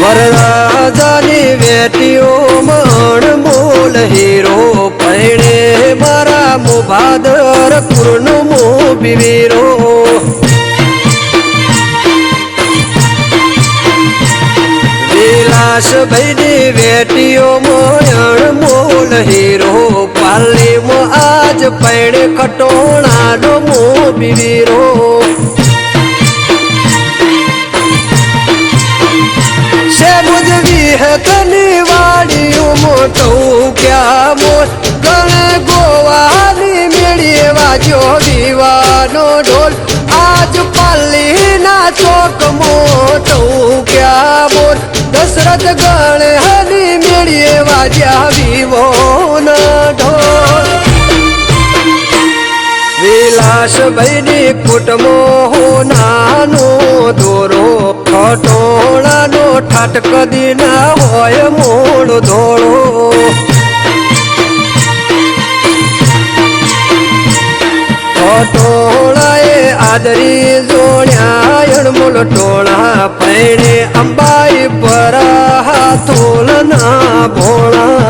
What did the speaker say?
વરરાજાની વેટીઓમાં અણમોલ hero પૈણે મારા મુભાદર કુરનો મોભી વીરો વિલાસ ભાઈની વેટીઓમાં અણમોલ હીરો પાલીમાં આજ પૈણે ખટોણાનો મોભી વીરો તની વાડીઓ મોટો ક્યાં મોટ ગણે ગોવાની મેળીએ વાજ્યો દીવાનો ઢોલ આજ પાલીના ચોક મોટો ક્યાં મોટ દશરથ ગણે હની મેળીએ વાજ્યા વિવોના ઢોલ વિલાસ ભાઈની કુટુંબો નાનો દોરો ખટોળાનો ઠાટ કદી ના હોય મોડ ધોળો ખટોળાએ આદરી જોડ્યા અણમોલ ટોળા પૈણે અંબાઈ પરા થોલના ભોળા